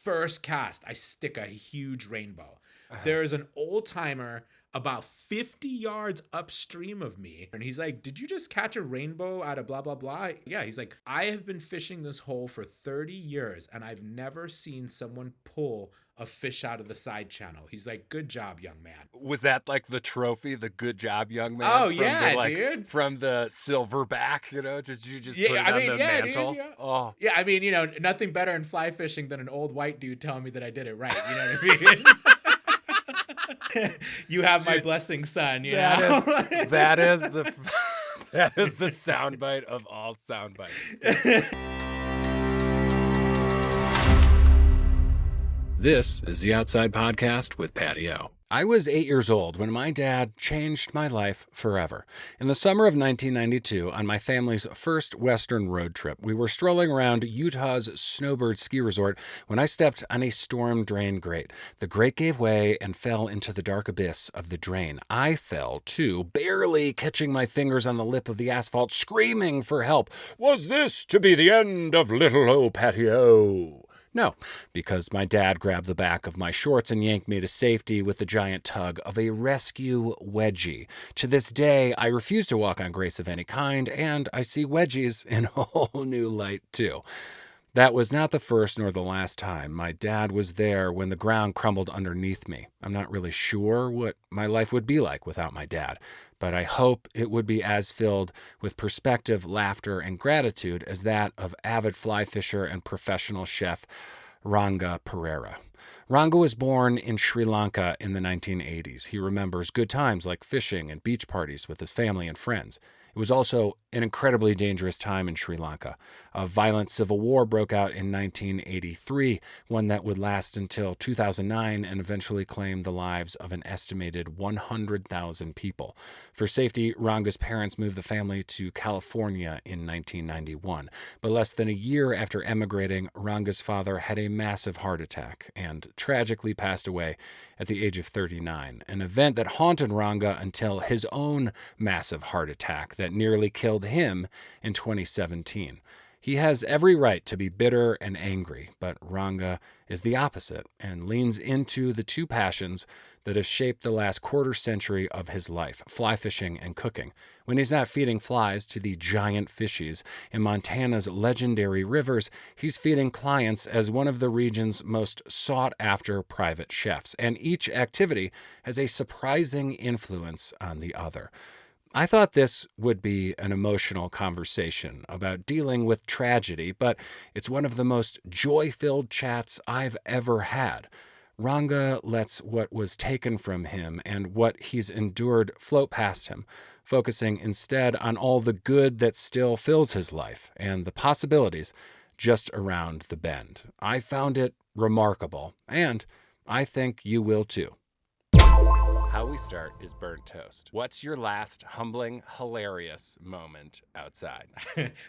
first cast, I stick a huge rainbow. There is an old timer about 50 yards upstream of me. And he's like, did you just catch a rainbow out of blah, blah, blah? Yeah. He's like, I have been fishing this hole for 30 years and I've never seen someone pull a fish out of the side channel. He's like, good job, young man. Was that like the trophy, the good job, young man? Oh, from yeah, dude. From the silverback, you know, put it I on mean, the yeah, mantle? dude, yeah. Oh. Yeah, I mean, nothing better in fly fishing than an old white dude telling me that I did it right. You know what I mean? You have my blessing, son. That is the soundbite of all soundbites. This is the Outside Podcast with Patty O. I was 8 years old when my dad changed my life forever. In the summer of 1992, on my family's first Western road trip, we were strolling around Utah's Snowbird ski resort when I stepped on a storm drain grate. The grate gave way and fell into the dark abyss of the drain. I fell, too, barely catching my fingers on the lip of the asphalt, screaming for help. Was this to be the end of little old Patty O? No, because my dad grabbed the back of my shorts and yanked me to safety with the giant tug of a rescue wedgie. To this day, I refuse to walk on grates of any kind, and I see wedgies in a whole new light, too. That was not the first nor the last time. My dad was there when the ground crumbled underneath me. I'm not really sure what my life would be like without my dad, but I hope it would be as filled with perspective, laughter, and gratitude as that of avid fly fisher and professional chef Ranga Perera. Ranga was born in Sri Lanka in the 1980s. He remembers good times like fishing and beach parties with his family and friends. It was also an incredibly dangerous time in Sri Lanka. A violent civil war broke out in 1983, one that would last until 2009 and eventually claim the lives of an estimated 100,000 people. For safety, Ranga's parents moved the family to California in 1991. But less than a year after emigrating, Ranga's father had a massive heart attack and tragically passed away at the age of 39, an event that haunted Ranga until his own massive heart attack that nearly killed him in 2017. He has every right to be bitter and angry, but Ranga is the opposite and leans into the two passions that have shaped the last quarter century of his life, fly fishing and cooking. When he's not feeding flies to the giant fishies in Montana's legendary rivers, he's feeding clients as one of the region's most sought-after private chefs, and each activity has a surprising influence on the other. I thought this would be an emotional conversation about dealing with tragedy, but it's one of the most joy-filled chats I've ever had. Ranga lets what was taken from him and what he's endured float past him, focusing instead on all the good that still fills his life and the possibilities just around the bend. I found it remarkable, and I think you will too. How we start is burnt toast. What's your last humbling, hilarious moment outside?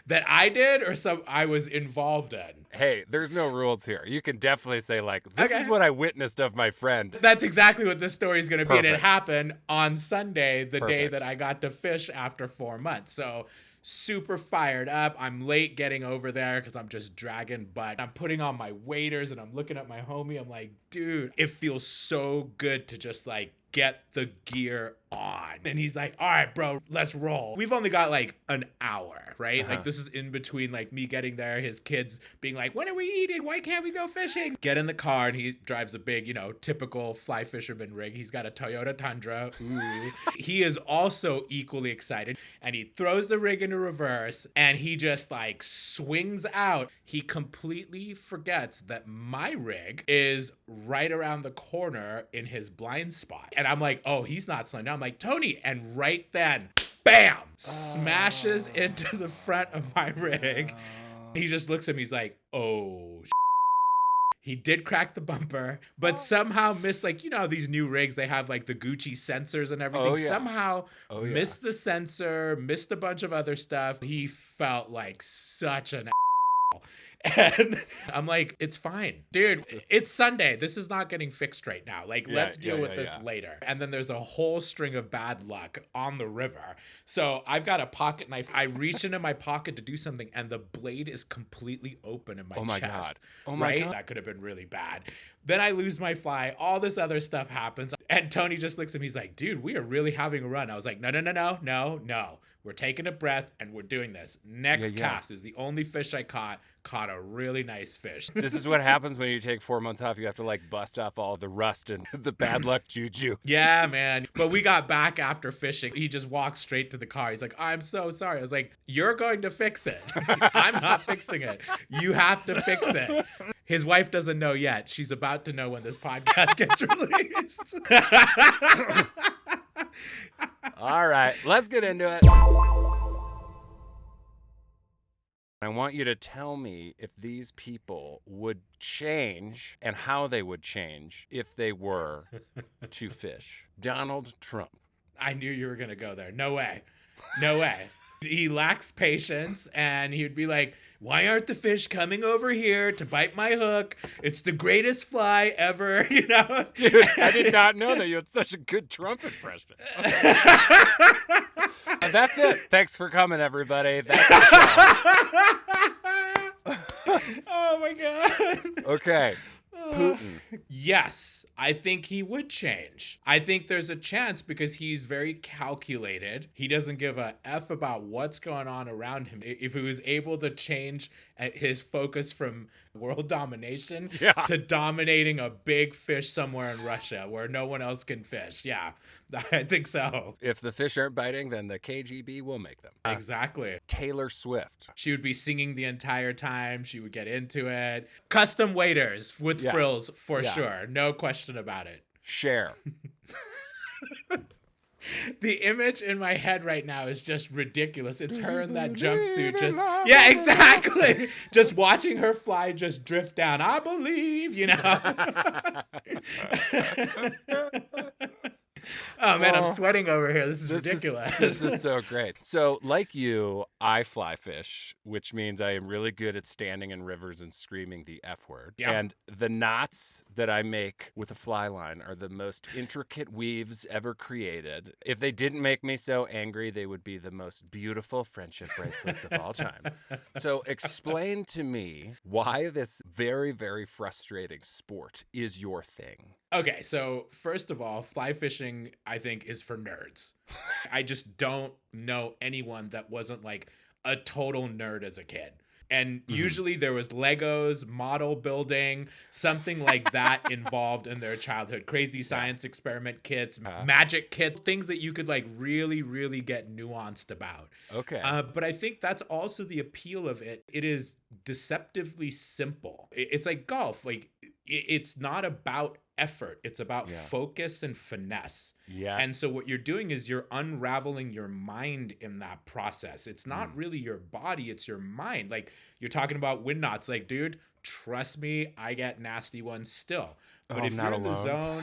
That I did or I was involved in? Hey, there's no rules here. You can definitely say this is what I witnessed of my friend. That's exactly what this story is going to be. And it Perfect. happened on Sunday, the day Perfect. that I got to fish after 4 months. So super fired up. I'm late getting over there because I'm just dragging butt. I'm putting on my waders and I'm looking at my homie. I'm like, dude, it feels so good to just get the gear on. And he's like, all right, bro, let's roll. We've only got an hour, right? Uh-huh. This is in between me getting there, his kids being like, when are we eating? Why can't we go fishing? Get in the car, and he drives a big, typical fly fisherman rig. He's got a Toyota Tundra. Ooh. He is also equally excited, and he throws the rig into reverse, and he just swings out. He completely forgets that my rig is right around the corner in his blind spot. And I'm like, oh, he's not slowing down. I'm like, Tony. And right then, bam, smashes into the front of my rig. He just looks at me. He's like, oh, He did crack the bumper, but somehow missed, these new rigs, they have the Gucci sensors and everything. Oh, yeah. Somehow missed the sensor, missed a bunch of other stuff. He felt like such an And I'm like, it's fine. Dude, it's Sunday. This is not getting fixed right now. Like, let's deal with this later. And then there's a whole string of bad luck on the river. So I've got a pocket knife. I reach into my pocket to do something, and the blade is completely open in my chest. Oh my God. Oh my God. That could have been really bad. Then I lose my fly. All this other stuff happens. And Tony just looks at me. He's like, dude, we are really having a run. I was like, no. We're taking a breath and we're doing this. Next cast is the only fish I caught a really nice fish. This is what happens when you take 4 months off. You have to like bust off all the rust and the bad luck juju. Yeah, man. But we got back after fishing. He just walked straight to the car. He's like, I'm so sorry. I was like, you're going to fix it. I'm not fixing it. You have to fix it. His wife doesn't know yet. She's about to know when this podcast gets released. All right, let's get into it. I want you to tell me if these people would change and how they would change if they were to fish. Donald Trump. I knew you were going to go there. No way. No way. He lacks patience, and he would be like, why aren't the fish coming over here to bite my hook? It's the greatest fly ever, you know? Dude, I did not know that you had such a good Trump impression. Okay. That's it. Thanks for coming, everybody. That's the show. Oh, my God. Okay. Putin. Yes, I think he would change. I think there's a chance because he's very calculated. He doesn't give a F about what's going on around him. If he was able to change his focus from world domination to dominating a big fish somewhere in Russia where no one else can fish. Yeah, I think so. If the fish aren't biting, then the KGB will make them. Exactly. Taylor Swift. She would be singing the entire time. She would get into it. Custom waders with frills for sure. No question about it. Cher. The image in my head right now is just ridiculous. It's her in that jumpsuit just... Yeah, exactly. Just watching her fly just drift down. I believe, you know. Oh, man, I'm sweating over here. This is ridiculous. This is so great. So, like you, I fly fish, which means I am really good at standing in rivers and screaming the F word. Yeah. And the knots that I make with a fly line are the most intricate weaves ever created. If they didn't make me so angry, they would be the most beautiful friendship bracelets of all time. So, explain to me why this very, very frustrating sport is your thing. Okay, so first of all, fly fishing, I think, is for nerds. I just don't know anyone that wasn't like a total nerd as a kid. And usually there was Legos, model building, something like that involved in their childhood. Crazy science experiment kits, magic kits, things that you could like really, really get nuanced about. Okay. But I think that's also the appeal of it. It is deceptively simple. It's like golf. Like it's not about effort. It's about focus and finesse. Yeah. And so what you're doing is you're unraveling your mind in that process. It's not really your body, it's your mind. Like you're talking about wind knots. Like, dude, trust me, I get nasty ones still. But if you're in the zone,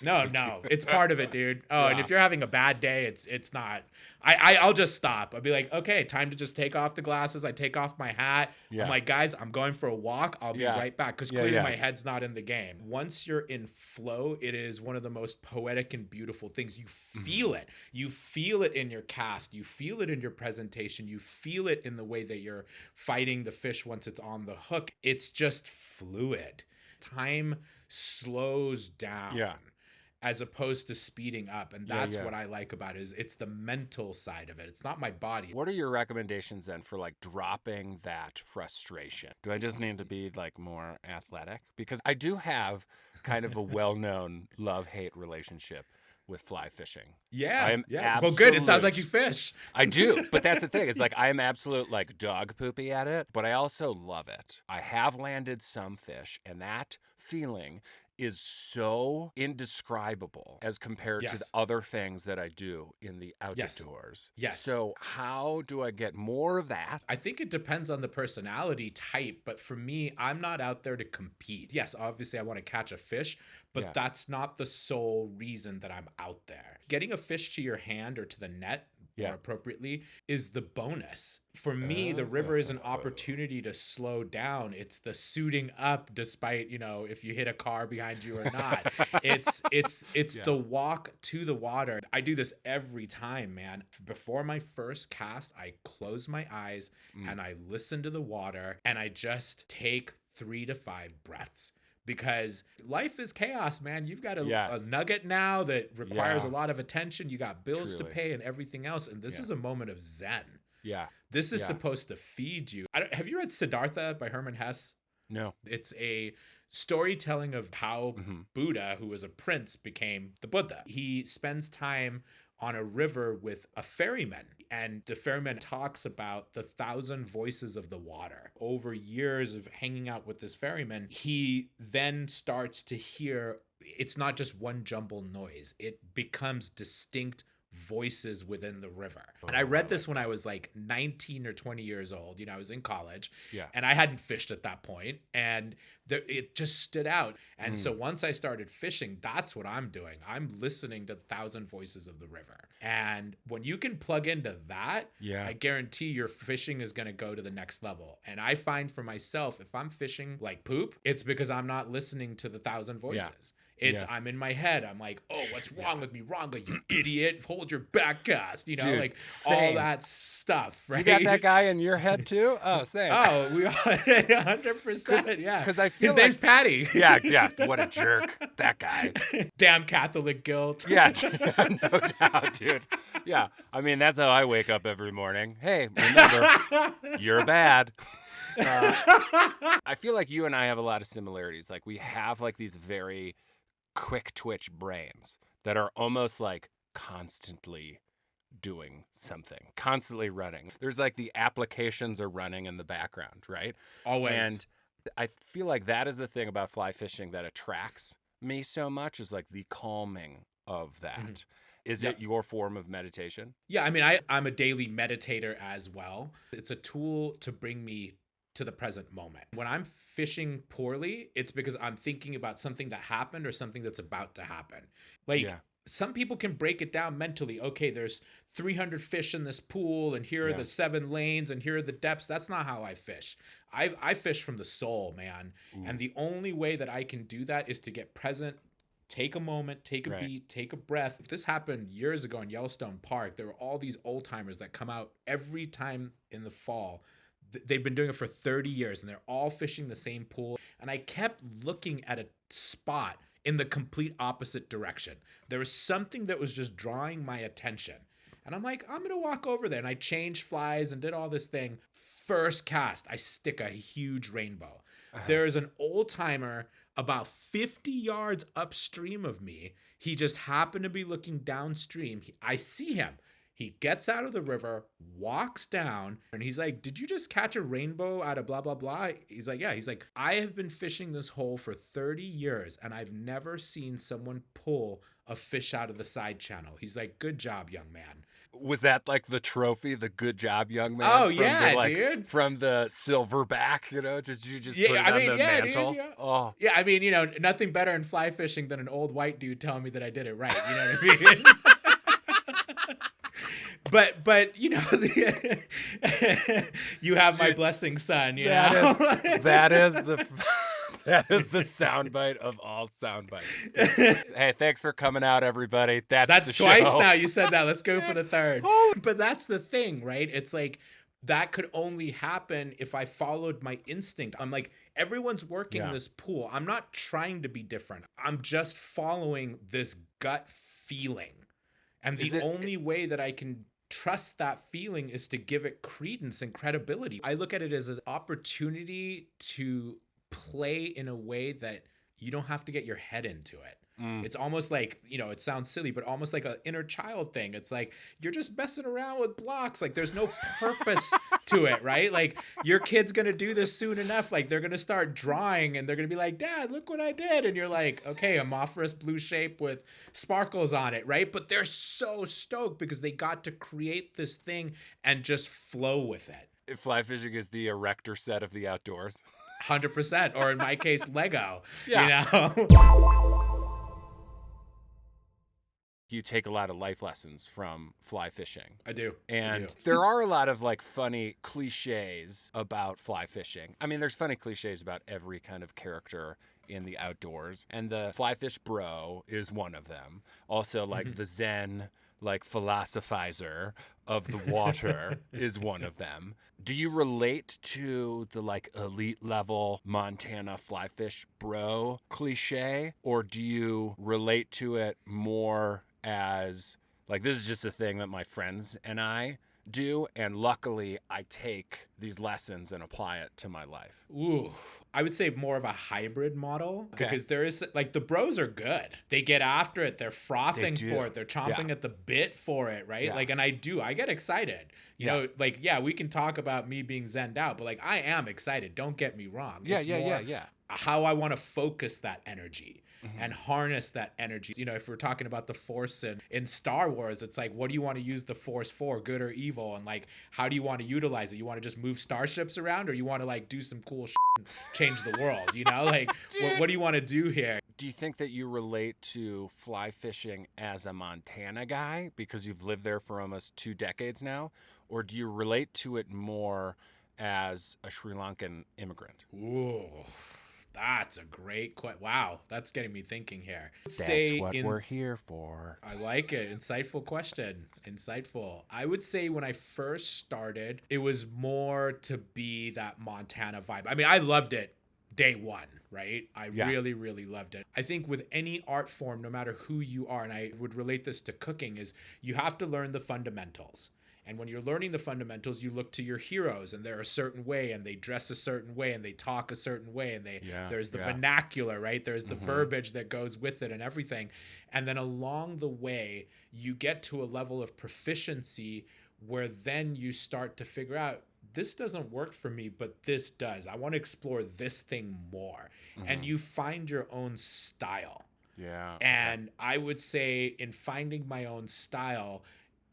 no, it's part of it, dude. Oh, and if you're having a bad day, it's not. I'll just stop. I'll be like, okay, time to just take off the glasses. I take off my hat. I'm like, guys, I'm going for a walk. I'll be right back because clearly my head's not in the game. Once you're in flow, it is one of the most poetic and beautiful things. You feel it. You feel it in your cast. You feel it in your presentation. You feel it in the way that you're fighting the fish once it's on the hook. It's just fluid. Time slows down. Yeah. As opposed to speeding up. And that's what I like about it is it's the mental side of it. It's not my body. What are your recommendations then for like dropping that frustration? Do I just need to be like more athletic? Because I do have kind of a well-known love-hate relationship with fly fishing. Yeah. Well, good. It sounds like you fish. I do. But that's the thing. It's like I am absolute like dog poopy at it, but I also love it. I have landed some fish, and that feeling is so indescribable as compared to the other things that I do in the outdoors. Yes. So how do I get more of that? I think it depends on the personality type, but for me, I'm not out there to compete. Yes, obviously I want to catch a fish, but that's not the sole reason that I'm out there. Getting a fish to your hand or to the net, more appropriately, is the bonus. For me, the river is an opportunity to slow down. It's the suiting up despite, if you hit a car behind you or not. It's the walk to the water. I do this every time, man. Before my first cast, I close my eyes and I listen to the water and I just take 3 to 5 breaths. Because life is chaos, man. You've got a nugget now that requires a lot of attention. You got bills to pay and everything else. And this is a moment of zen. Yeah. This is supposed to feed you. Have you read Siddhartha by Hermann Hesse? No. It's a storytelling of how Buddha, who was a prince, became the Buddha. He spends time on a river with a ferryman, and the ferryman talks about the 1,000 voices of the water. Over years of hanging out with this ferryman, he then starts to hear, it's not just one jumbled noise, it becomes distinct voices within the river. And I read this when I was like 19 or 20 years old. I was in college and I hadn't fished at that point, and it just stood out. And so once I started fishing, that's what I'm doing. I'm listening to 1,000 voices of the river. And when you can plug into that, I guarantee your fishing is going to go to the next level. And I find for myself, if I'm fishing like poop, it's because I'm not listening to the 1,000 voices. I'm in my head. I'm like, oh, what's wrong with me? Ranga, you idiot. Hold your back cast. Dude, like same. all that stuff, right? You got that guy in your head too? Oh, same. Oh, we 100%. Yeah. Because I feel his name's Patty. Yeah. What a jerk. That guy. Damn Catholic guilt. Yeah, no doubt, dude. Yeah. I mean, that's how I wake up every morning. Hey, remember, you're bad. I feel like you and I have a lot of similarities. Like we have like these very quick twitch brains that are almost like constantly doing something, constantly running. There's like the applications are running in the background, right? Always. And I feel like that is the thing about fly fishing that attracts me so much, is like the calming of that. Is it your form of meditation? Yeah, I mean, I'm a daily meditator as well. It's a tool to bring me to the present moment. When I'm fishing poorly, it's because I'm thinking about something that happened or something that's about to happen. Some people can break it down mentally. Okay, there's 300 fish in this pool, and here are the 7 lanes, and here are the depths. That's not how I fish. I fish from the soul, man. And the only way that I can do that is to get present, take a moment, take a beat, take a breath. This happened years ago in Yellowstone Park. There were all these old timers that come out every time in the fall. They've been doing it for 30 years, and they're all fishing the same pool. And I kept looking at a spot in the complete opposite direction. There was something that was just drawing my attention. And I'm like, I'm going to walk over there. And I changed flies and did all this thing. First cast, I stick a huge rainbow. There is an old timer about 50 yards upstream of me. He just happened to be looking downstream. I see him. He gets out of the river, walks down, and he's like, did you just catch a rainbow out of blah, blah, blah? He's like, yeah. He's like, I have been fishing this hole for 30 years, and I've never seen someone pull a fish out of the side channel. He's like, good job, young man. Was that like the trophy, the good job, young man? Oh, dude. From the silverback, you just put it on the mantle? Dude, yeah. Oh. Yeah, I mean, nothing better in fly fishing than an old white dude telling me that I did it right. You know what I mean? But you have my blessing, son. That is the soundbite of all soundbites. Hey, thanks for coming out, everybody. That's the twice show. Now you said that. Let's go for the third. But that's the thing, right? It's like that could only happen if I followed my instinct. I'm like, everyone's working this pool. I'm not trying to be different. I'm just following this gut feeling. And the only way that I can trust that feeling is to give it credence and credibility. I look at it as an opportunity to play in a way that you don't have to get your head into it. It's almost like, it sounds silly, but almost like an inner child thing. It's like, you're just messing around with blocks. Like there's no purpose to it, right? Like your kid's going to do this soon enough. Like they're going to start drawing and they're going to be like, Dad, look what I did. And you're like, okay, amorphous blue shape with sparkles on it, right? But they're so stoked because they got to create this thing and just flow with it. Fly fishing is the erector set of the outdoors. 100%. Or in my case, Lego, you take a lot of life lessons from fly fishing. I do. And there are a lot of like funny cliches about fly fishing. I mean, there's funny cliches about every kind of character in the outdoors, and the fly fish bro is one of them. Also, like the Zen, like philosophizer of the water is one of them. Do you relate to the like elite level Montana fly fish bro cliche, or do you relate to it more as like, this is just a thing that my friends and I do, and luckily I take these lessons and apply it to my life? Ooh, I would say more of a hybrid model, because there is like, the bros are good. They get after it. They're frothing for it. They're chomping at the bit for it, right? Like, and I get excited. You know, like, yeah, we can talk about me being zenned out, but like, I am excited. Don't get me wrong. It's more how I want to focus that energy. And harness that energy. You know, if we're talking about the Force in Star Wars, it's like, what do you want to use the Force for, good or evil? And like, how do you want to utilize it? You want to just move starships around, or you want to like do some cool shit and change the world? You know, like, what do you want to do here? Do you think that you relate to fly fishing as a Montana guy because you've lived there for almost 2 decades now? Or do you relate to it more as a Sri Lankan immigrant? Ooh. That's a great question. Wow, that's getting me thinking here. That's what we're here for. I like it. Insightful question. Insightful. I would say when I first started, it was more to be that Montana vibe. I mean, I loved it day one, right? I really, really loved it. I think with any art form, no matter who you are, and I would relate this to cooking, is you have to learn the fundamentals. And when you're learning the fundamentals, you look to your heroes, and they're a certain way, and they dress a certain way, and they talk a certain way, and there's the vernacular, right? There's the verbiage that goes with it and everything. And then along the way, you get to a level of proficiency where then you start to figure out, this doesn't work for me, but this does. I want to explore this thing more. And you find your own style. Yeah. And I would say in finding my own style,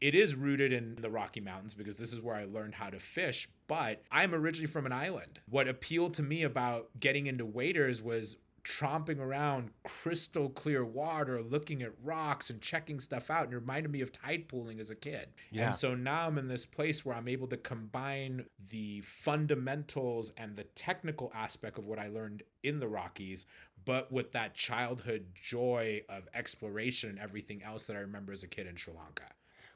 it is rooted in the Rocky Mountains, because this is where I learned how to fish, but I'm originally from an island. What appealed to me about getting into waders was tromping around crystal clear water, looking at rocks and checking stuff out, and it reminded me of tide pooling as a kid. Yeah. And so now I'm in this place where I'm able to combine the fundamentals and the technical aspect of what I learned in the Rockies, but with that childhood joy of exploration and everything else that I remember as a kid in Sri Lanka.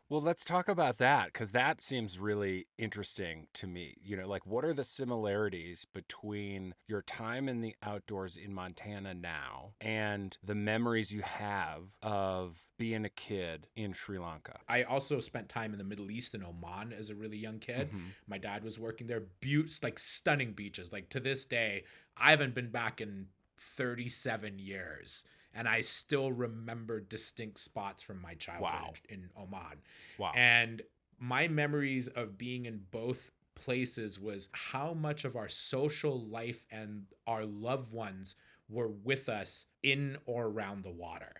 Well, let's talk about that, because that seems really interesting to me. You know, like, what are the similarities between your time in the outdoors in Montana now and the memories you have of being a kid in Sri Lanka? I also spent time in the Middle East in Oman as a really young kid. My dad was working there. Like stunning beaches. Like, to this day, I haven't been back in 37 years. And I still remember distinct spots from my childhood in Oman. Wow. And my memories of being in both places was how much of our social life and our loved ones were with us in or around the water.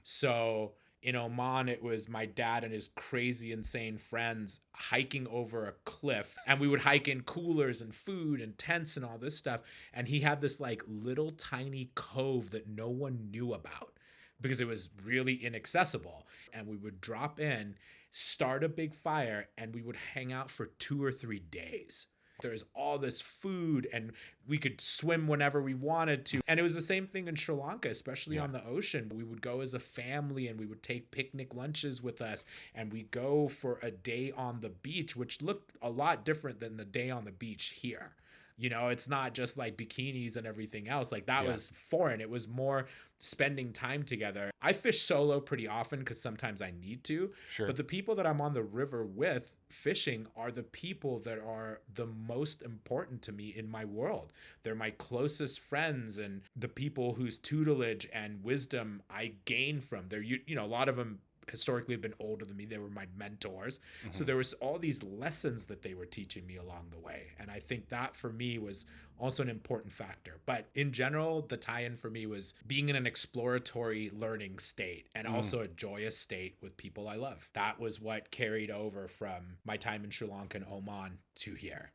So in Oman, it was my dad and his crazy, insane friends hiking over a cliff. And we would hike in coolers and food and tents and all this stuff. And he had this like little tiny cove that no one knew about because it was really inaccessible. And we would drop in, start a big fire, and we would hang out for 2 or 3 days. There's all this food, and we could swim whenever we wanted to. And it was the same thing in Sri Lanka, especially on the ocean. We would go as a family, and we would take picnic lunches with us, and we go for a day on the beach, which looked a lot different than the day on the beach here. You know, it's not just like bikinis and everything else. Like, that was foreign. It was more spending time together. I fish solo pretty often because sometimes I need to. Sure. But the people that I'm on the river with fishing are the people that are the most important to me in my world. They're my closest friends and the people whose tutelage and wisdom I gain from. They're, you know, a lot of them historically have been older than me. They were my mentors. So there was all these lessons that they were teaching me along the way. And I think that for me was also an important factor. But in general, the tie-in for me was being in an exploratory learning state and also a joyous state with people I love. That was what carried over from my time in Sri Lanka and Oman to here.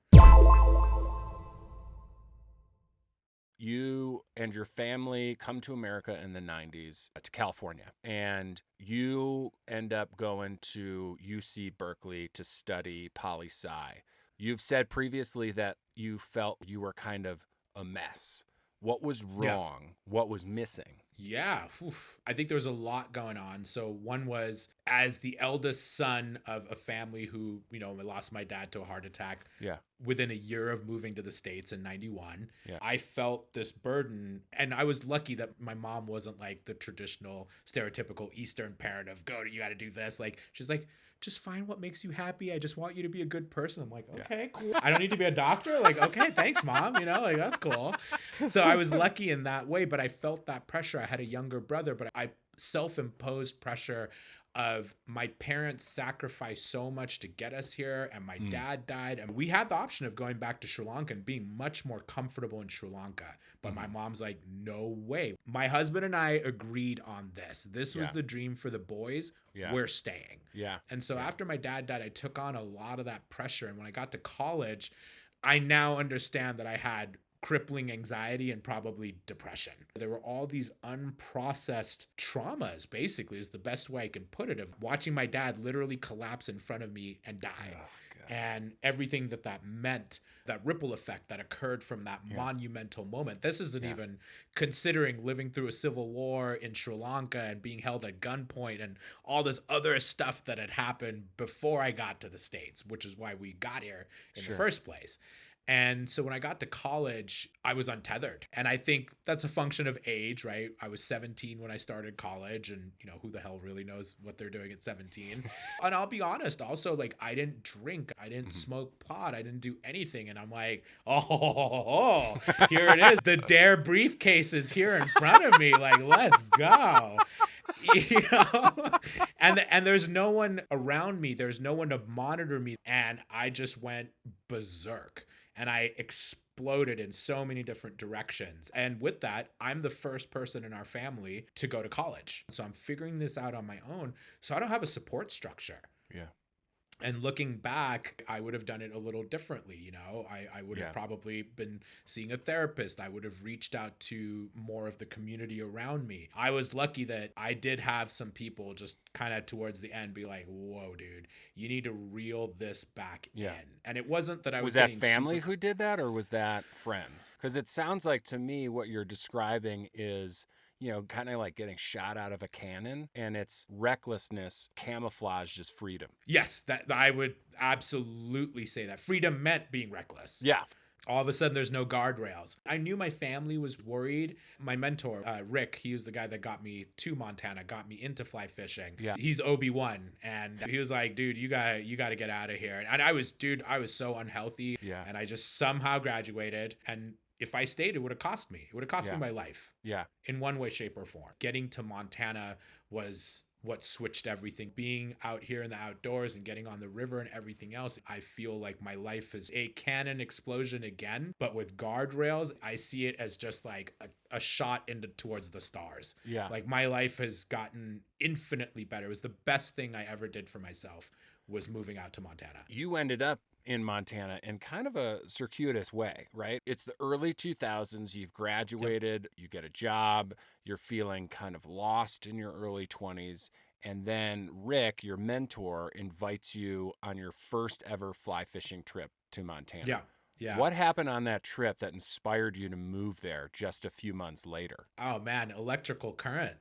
you and your family come to America in the 90s, to California, and you end up going to UC Berkeley to study poli-sci. You've said previously that you felt you were kind of a mess. What was wrong? What was missing? Yeah, I think there was a lot going on. So one was, as the eldest son of a family who, lost my dad to a heart attack. Yeah. Within a year of moving to the States in 91, Yeah. I felt this burden. And I was lucky that my mom wasn't like the traditional stereotypical Eastern parent of you got to do this. Like, she's like, just find what makes you happy. I just want you to be a good person. I'm like, okay, cool. I don't need to be a doctor. Like, okay, thanks, mom. Like, that's cool. So I was lucky in that way, but I felt that pressure. I had a younger brother, but I self-imposed pressure of my parents sacrificed so much to get us here, and my dad died, and we had the option of going back to Sri Lanka and being much more comfortable in Sri Lanka, but my mom's like, no way. My husband and I agreed on this was the dream for the boys. We're staying. And so after my dad died, I took on a lot of that pressure, and when I got to college, I now understand that I had crippling anxiety and probably depression. There were all these unprocessed traumas, basically, is the best way I can put it, of watching my dad literally collapse in front of me and die. And everything that meant, that ripple effect that occurred from that monumental moment. This isn't even considering living through a civil war in Sri Lanka and being held at gunpoint and all this other stuff that had happened before I got to the States, which is why we got here in the first place. And so when I got to college, I was untethered. And I think that's a function of age, right? I was 17 when I started college, and who the hell really knows what they're doing at 17? And I'll be honest, also, like, I didn't drink, I didn't smoke pot, I didn't do anything. And I'm like, here it is. The Dare briefcase is here in front of me. Like, let's go. And there's no one around me. There's no one to monitor me. And I just went berserk. And I exploded in so many different directions. And with that, I'm the first person in our family to go to college. So I'm figuring this out on my own. So I don't have a support structure. Yeah. And looking back, I would have done it a little differently. I would have probably been seeing a therapist. I would have reached out to more of the community around me. I was lucky that I did have some people just kind of towards the end be like, whoa, dude, you need to reel this back in. And it wasn't that I was that family who did that, or was that friends? Because it sounds like to me what you're describing is, kind of like getting shot out of a cannon, and it's recklessness camouflaged as freedom. Yes, that I would absolutely say that. Freedom meant being reckless. Yeah. All of a sudden, there's no guardrails. I knew my family was worried. My mentor, Rick, he was the guy that got me to Montana, got me into fly fishing. Yeah. He's Obi-Wan. And he was like, dude, you got to get out of here. And I was so unhealthy. Yeah. And I just somehow graduated. And if I stayed, it would have cost me. It would have cost me my life. Yeah. In one way, shape, or form. Getting to Montana was what switched everything. Being out here in the outdoors and getting on the river and everything else, I feel like my life is a cannon explosion again, but with guardrails. I see it as just like a shot towards the stars. Yeah. Like, my life has gotten infinitely better. It was the best thing I ever did for myself, was moving out to Montana. You ended up in Montana in kind of a circuitous way, right? It's the early 2000s. You've graduated, you get a job, you're feeling kind of lost in your early 20s. And then Rick, your mentor, invites you on your first ever fly fishing trip to Montana. Yeah. What happened on that trip that inspired you to move there just a few months later? Oh man, electrical current.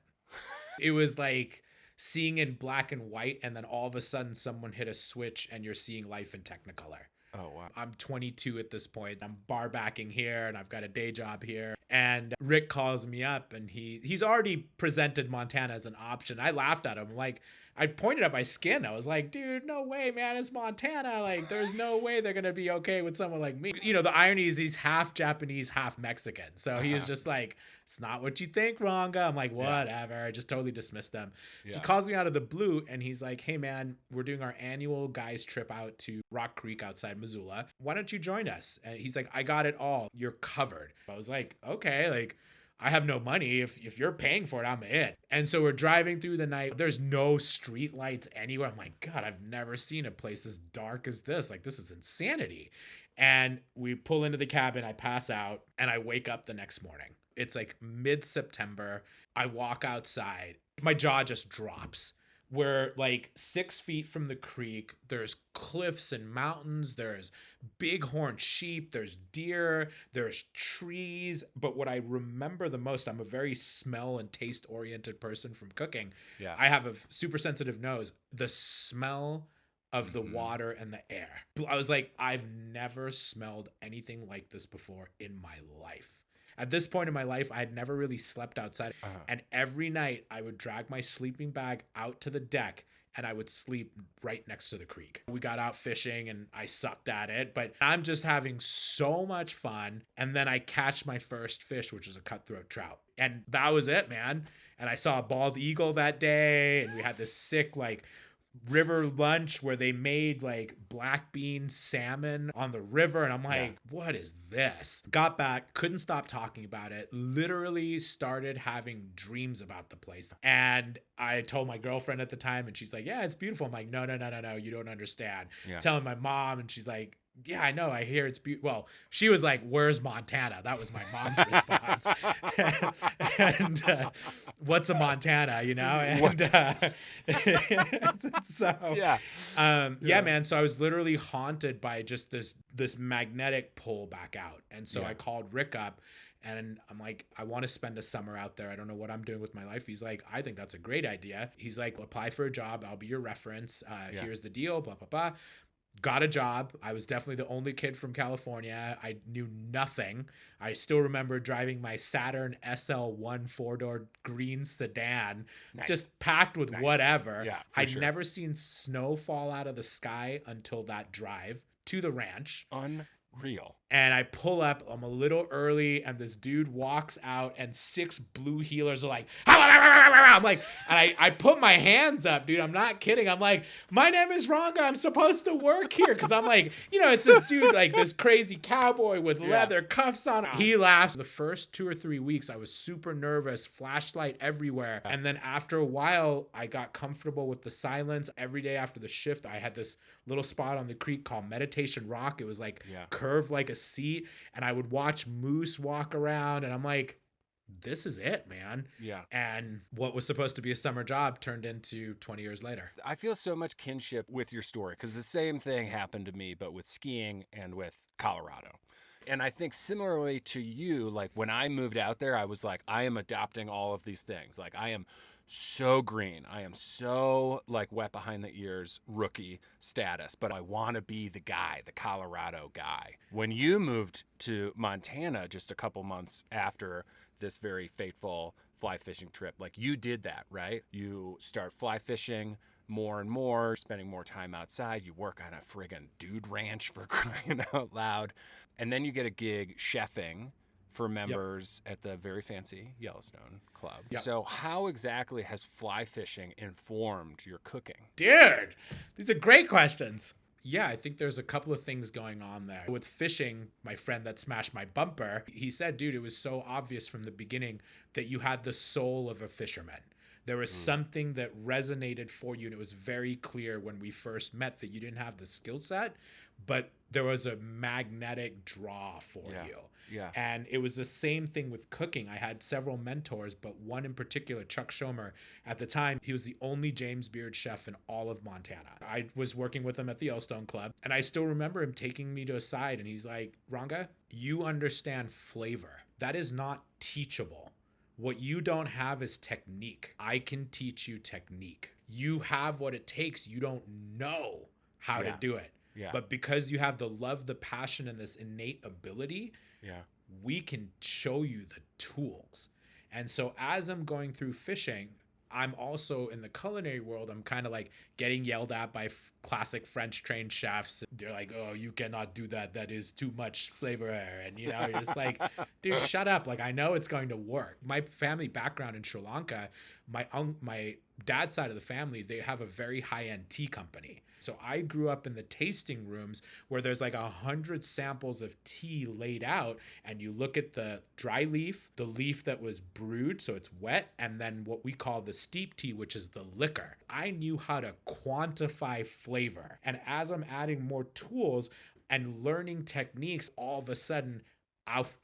It was like seeing in black and white, and then all of a sudden someone hit a switch and you're seeing life in Technicolor. Oh, wow. I'm 22 at this point. I'm bar backing here and I've got a day job here. And Rick calls me up, and he's already presented Montana as an option. I laughed at him. Like, I pointed at my skin. I was like, dude, no way, man. It's Montana. Like, there's no way they're going to be okay with someone like me. The irony is he's half Japanese, half Mexican. So he was just like, it's not what you think, Ranga. I'm like, whatever. I just totally dismissed them. So he calls me out of the blue, and he's like, hey, man, we're doing our annual guys trip out to Rock Creek outside Missoula. Why don't you join us? And he's like, I got it all. You're covered. I was like, okay, like, I have no money. If you're paying for it, I'm in. And so we're driving through the night. There's no street lights anywhere. I'm like, God, I've never seen a place as dark as this. Like, this is insanity. And we pull into the cabin. I pass out and I wake up the next morning. It's like mid-September. I walk outside. My jaw just drops. We're like 6 feet from the creek. There's cliffs and mountains. There's bighorn sheep. There's deer. There's trees. But what I remember the most, I'm a very smell and taste oriented person from cooking. Yeah. I have a super sensitive nose. The smell of the water and the air. I was like, I've never smelled anything like this before in my life. At this point in my life, I had never really slept outside. And every night I would drag my sleeping bag out to the deck and I would sleep right next to the creek. We got out fishing and I sucked at it, but I'm just having so much fun. And then I catch my first fish, which is a cutthroat trout. And that was it, man. And I saw a bald eagle that day and we had this sick, like, river lunch where they made like black bean salmon on the river, and I'm like, what is this? Got back, couldn't stop talking about it, literally started having dreams about the place. And I told my girlfriend at the time and she's like, yeah, it's beautiful. I'm like, no, you don't understand. Telling my mom and she's like, yeah, I know. I hear it's beautiful. Well, she was like, where's Montana? That was my mom's response. And what's a Montana, you know? And man. So I was literally haunted by just this magnetic pull back out. And so I called Rick up and I'm like, I want to spend a summer out there. I don't know what I'm doing with my life. He's like, I think that's a great idea. He's like, apply for a job. I'll be your reference. Here's the deal, blah, blah, blah. Got a job. I was definitely the only kid from California. I knew nothing. I still remember driving my Saturn SL1 4-door green sedan, just packed with whatever. Yeah, I'd never seen snow fall out of the sky until that drive to the ranch. Unreal. And I pull up, I'm a little early, and this dude walks out, and 6 blue heelers are like, I'm like, and I put my hands up, dude. I'm not kidding. I'm like, my name is Ranga. I'm supposed to work here. Cause I'm like, you know, it's this dude, like this crazy cowboy with leather cuffs on. He laughs. The first 2 or 3 weeks, I was super nervous, flashlight everywhere. And then after a while, I got comfortable with the silence. Every day after the shift, I had this little spot on the creek called Meditation Rock. It was like curved like a seat, and I would watch moose walk around, and I'm like, this is it, man. Yeah. And what was supposed to be a summer job turned into 20 years later. I feel so much kinship with your story because the same thing happened to me, but with skiing and with Colorado. And I think similarly to you, like when I moved out there, I was like, I am adopting all of these things. Like I am so green. I am so like wet behind the ears rookie status, but I want to be the guy, the Colorado guy. When you moved to Montana just a couple months after this very fateful fly fishing trip, like you did that, right? You start fly fishing more and more, spending more time outside. You work on a friggin' dude ranch for crying out loud. And then you get a gig chefing for members at the very fancy Yellowstone Club. So how exactly has fly fishing informed your cooking? Dude, these are great questions. Yeah, I think there's a couple of things going on there. With fishing, my friend that smashed my bumper, he said, dude, it was so obvious from the beginning that you had the soul of a fisherman. There was something that resonated for you, and it was very clear when we first met that you didn't have the skill set, but there was a magnetic draw for you. Yeah. And it was the same thing with cooking. I had several mentors, but one in particular, Chuck Schomer, at the time, he was the only James Beard chef in all of Montana. I was working with him at the Yellowstone Club, and I still remember him taking me to a side, and he's like, Ranga, you understand flavor. That is not teachable. What you don't have is technique. I can teach you technique. You have what it takes. You don't know how to do it. Yeah. But because you have the love, the passion, and this innate ability, we can show you the tools. And so as I'm going through fishing, I'm also in the culinary world. I'm kind of like getting yelled at by classic French trained chefs. They're like, oh, you cannot do that. That is too much flavor. And, you know, you're just like, dude, shut up. Like, I know it's going to work. My family background in Sri Lanka, my dad's side of the family, they have a very high-end tea company. So I grew up in the tasting rooms where there's like 100 samples of tea laid out, and you look at the dry leaf, the leaf that was brewed, so it's wet, and then what we call the steep tea, which is the liquor. I knew how to quantify flavor. And as I'm adding more tools and learning techniques, all of a sudden,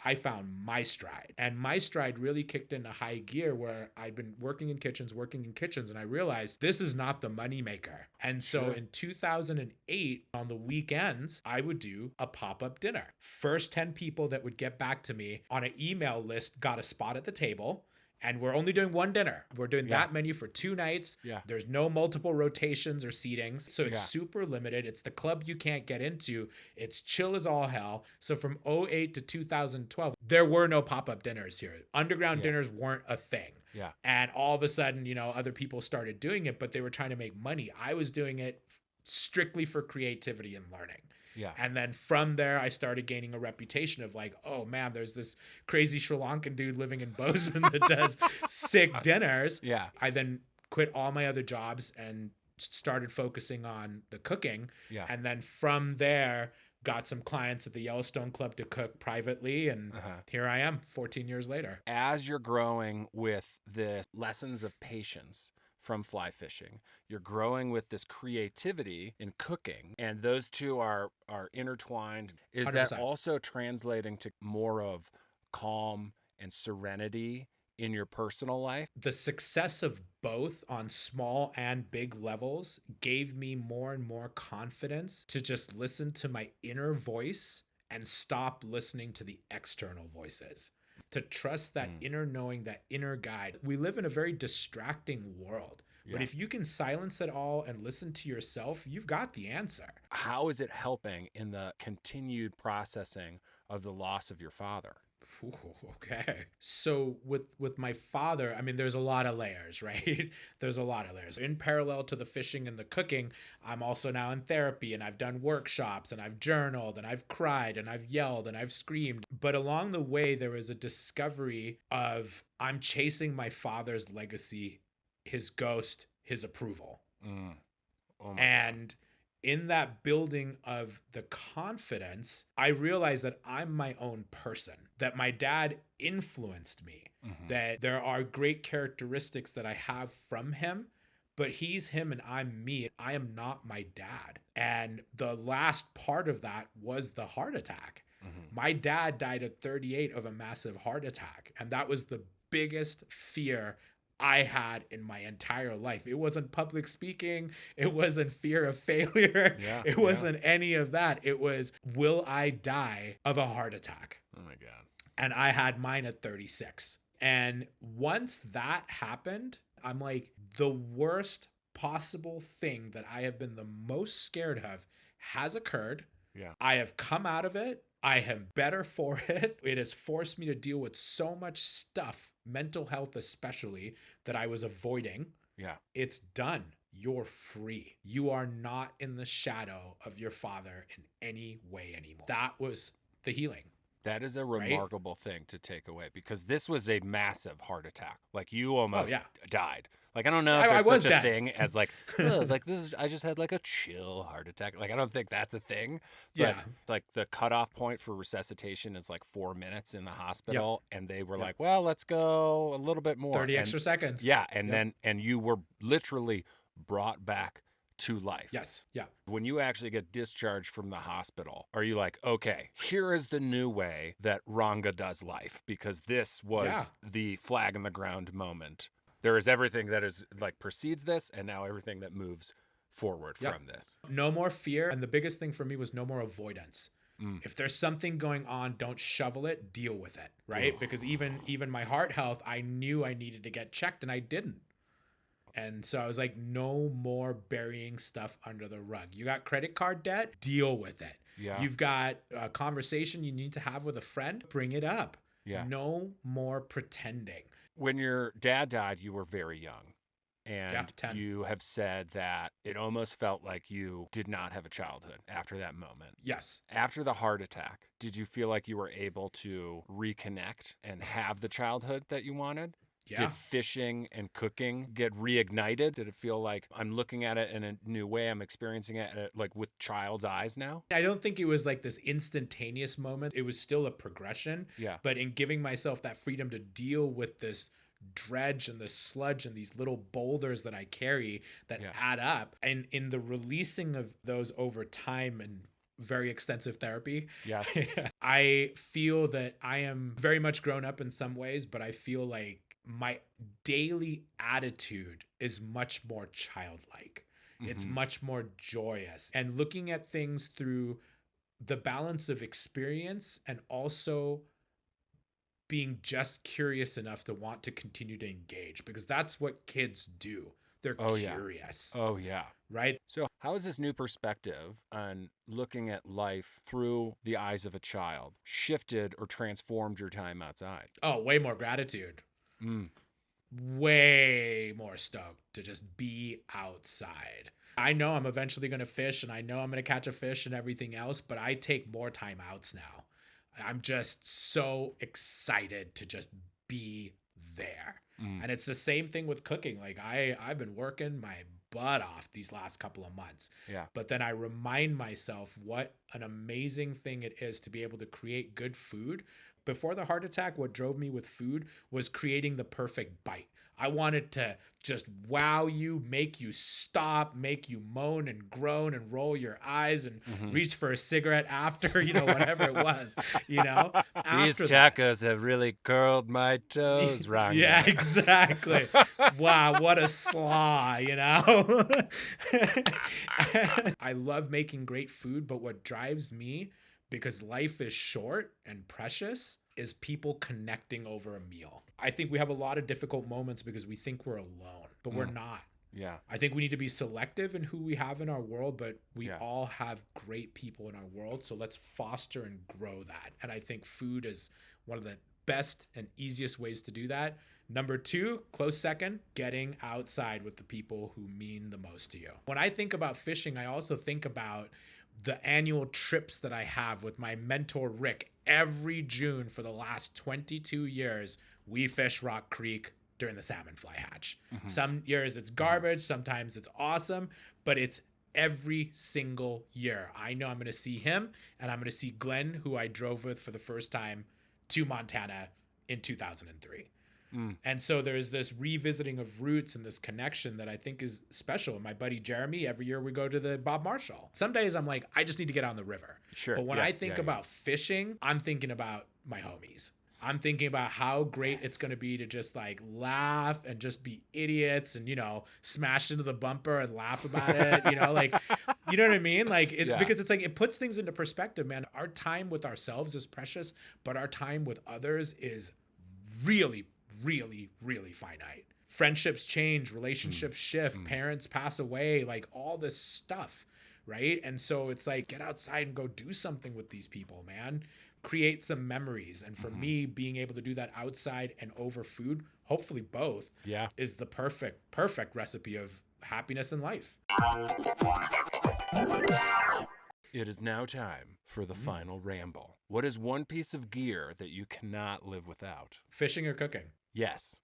I found my stride. And my stride really kicked into high gear where I'd been working in kitchens, and I realized this is not the moneymaker. And so in 2008, on the weekends, I would do a pop-up dinner. First 10 people that would get back to me on an email list got a spot at the table. And we're only doing one dinner. We're doing that menu for 2 nights. Yeah. There's no multiple rotations or seatings. So it's super limited. It's the club you can't get into. It's chill as all hell. So from 2008 to 2012, there were no pop-up dinners here. Underground dinners weren't a thing. Yeah. And all of a sudden, other people started doing it, but they were trying to make money. I was doing it strictly for creativity and learning. Yeah. And then from there, I started gaining a reputation of like, oh man, there's this crazy Sri Lankan dude living in Bozeman that does sick dinners. Yeah. I then quit all my other jobs and started focusing on the cooking. Yeah. And then from there, got some clients at the Yellowstone Club to cook privately. And here I am 14 years later. As you're growing with the lessons of patience from fly fishing, you're growing with this creativity in cooking, and those two are intertwined. Is 100%. That also translating to more of calm and serenity in your personal life? The success of both on small and big levels gave me more and more confidence to just listen to my inner voice and stop listening to the external voices. To trust that inner knowing, that inner guide. We live in a very distracting world. Yeah. But if you can silence it all and listen to yourself, you've got the answer. How is it helping in the continued processing of the loss of your father? Ooh, okay. So with my father, I mean, there's a lot of layers, right? There's a lot of layers. In parallel to the fishing and the cooking, I'm also now in therapy, and I've done workshops, and I've journaled, and I've cried, and I've yelled, and I've screamed. But along the way, there was a discovery of I'm chasing my father's legacy, his ghost, his approval. Oh my God. In that building of the confidence, I realized that I'm my own person, that my dad influenced me, that there are great characteristics that I have from him, but he's him and I'm me. I am not my dad. And the last part of that was the heart attack. My dad died at 38 of a massive heart attack. And that was the biggest fear I had in my entire life. It wasn't public speaking. It wasn't fear of failure. It wasn't any of that. It was, will I die of a heart attack? Oh my God. And I had mine at 36. And once that happened, I'm like, the worst possible thing that I have been the most scared of has occurred. Yeah. I have come out of it. I am better for it. It has forced me to deal with so much stuff, mental health especially, that I was avoiding. Yeah. It's done. You're free. You are not in the shadow of your father in any way anymore. That was the healing. That is a remarkable thing to take away, because this was a massive heart attack. Like, you almost died. Like, I don't know if there's such a thing as like, oh, like this is, I just had like a chill heart attack. Like, I don't think that's a thing. But like the cutoff point for resuscitation is like 4 minutes in the hospital. And they were like, well, let's go a little bit more. 30 extra seconds. Yeah. And then you were literally brought back to life. Yes. Yeah. When you actually get discharged from the hospital, are you like, okay, here is the new way that Ranga does life? Because this was the flag in the ground moment. There is everything that is like precedes this, and now everything that moves forward from this. No more fear. And the biggest thing for me was no more avoidance. If there's something going on, don't shovel it, deal with it, right? Because even my heart health, I knew I needed to get checked and I didn't. And so I was like, no more burying stuff under the rug. You got credit card debt, deal with it. Yeah. You've got a conversation you need to have with a friend, bring it up. Yeah. No more pretending. When your dad died, you were very young. And you have said that it almost felt like you did not have a childhood after that moment. Yes. After the heart attack, did you feel like you were able to reconnect and have the childhood that you wanted? Yeah. Did fishing and cooking get reignited? Did it feel like I'm looking at it in a new way? I'm experiencing it like with child's eyes now? I don't think it was like this instantaneous moment. It was still a progression. Yeah. But in giving myself that freedom to deal with this dredge and the sludge and these little boulders that I carry that add up, and in the releasing of those over time and very extensive therapy. Yes. I feel that I am very much grown up in some ways, but I feel like my daily attitude is much more childlike. It's much more joyous, and looking at things through the balance of experience and also being just curious enough to want to continue to engage, because that's what kids do. They're curious. Oh, yeah. Right? So how has this new perspective on looking at life through the eyes of a child shifted or transformed your time outside? Oh, way more gratitude. Way more stoked to just be outside. I know I'm eventually going to fish, and I know I'm going to catch a fish and everything else, but I take more time outs now. I'm just so excited to just be there. And it's the same thing with cooking. Like I've been working my butt off these last couple of months. Yeah. But then I remind myself what an amazing thing it is to be able to create good food. Before the heart attack, what drove me with food was creating the perfect bite. I wanted to just wow you, make you stop, make you moan and groan and roll your eyes and reach for a cigarette after, whatever it was, These tacos have really curled my toes, Ranga. Yeah, exactly. Wow, what a slaw, I love making great food, but what drives me, because life is short and precious, is people connecting over a meal. I think we have a lot of difficult moments because we think we're alone, but we're not. Yeah. I think we need to be selective in who we have in our world, but we all have great people in our world. So let's foster and grow that. And I think food is one of the best and easiest ways to do that. Number 2, close second, getting outside with the people who mean the most to you. When I think about fishing, I also think about the annual trips that I have with my mentor, Rick. Every June for the last 22 years, we fish Rock Creek during the salmon fly hatch. Some years it's garbage, sometimes it's awesome, but it's every single year. I know I'm going to see him, and I'm going to see Glenn, who I drove with for the first time to Montana in 2003. And so there's this revisiting of roots and this connection that I think is special. And my buddy Jeremy, every year we go to the Bob Marshall. Some days I'm like, I just need to get on the river. Sure. But when I think about fishing, I'm thinking about my homies. I'm thinking about how great it's going to be to just like laugh and just be idiots and, smash into the bumper and laugh about it. You know what I mean? Because it's like, it puts things into perspective, man. Our time with ourselves is precious, but our time with others is really, really, really finite. Friendships change, relationships shift, parents pass away, like all this stuff, right? And so it's like, get outside and go do something with these people, man. Create some memories. And for me, being able to do that outside and over food, hopefully both, is the perfect recipe of happiness in life. It is now time for the final ramble. What is one piece of gear that you cannot live without? Fishing or cooking? Yes.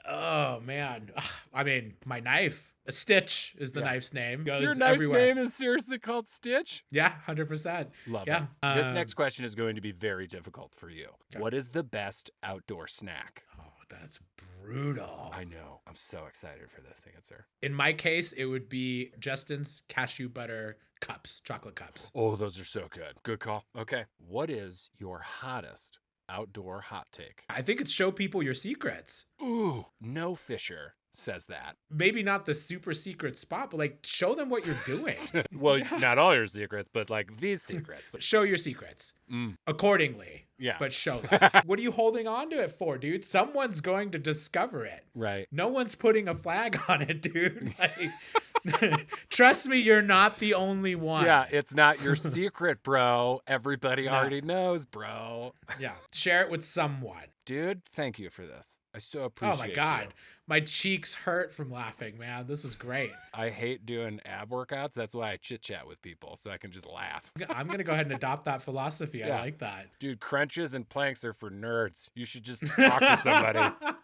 Oh, man. I mean, my knife. A Stitch is the knife's name. Goes Your knife's everywhere. name is seriously called Stitch? Yeah, 100%. Love it. This next question is going to be very difficult for you. Okay. What is the best outdoor snack? Oh, that's brutal. I know. I'm so excited for this answer. In my case, it would be Justin's cashew butter cups, chocolate cups. Oh, those are so good. Good call. Okay. What is your hottest outdoor hot take? I think it's show people your secrets. Ooh, no fisher says that. Maybe not the super secret spot, but like show them what you're doing. Well, not all your secrets, but like these secrets. Show your secrets accordingly. Yeah. But show them. What are you holding on to it for, dude? Someone's going to discover it. Right. No one's putting a flag on it, dude. Like, trust me, you're not the only one. Yeah, it's not your secret, bro. Everybody already knows, bro. Yeah. Share it with someone. Dude, thank you for this. I so Oh appreciate my you. God. My cheeks hurt from laughing, man. This is great. I hate doing ab workouts. That's why I chit chat with people so I can just laugh. I'm going to go ahead and adopt that philosophy. Yeah. I like that. Dude, crunches and planks are for nerds. You should just talk to somebody.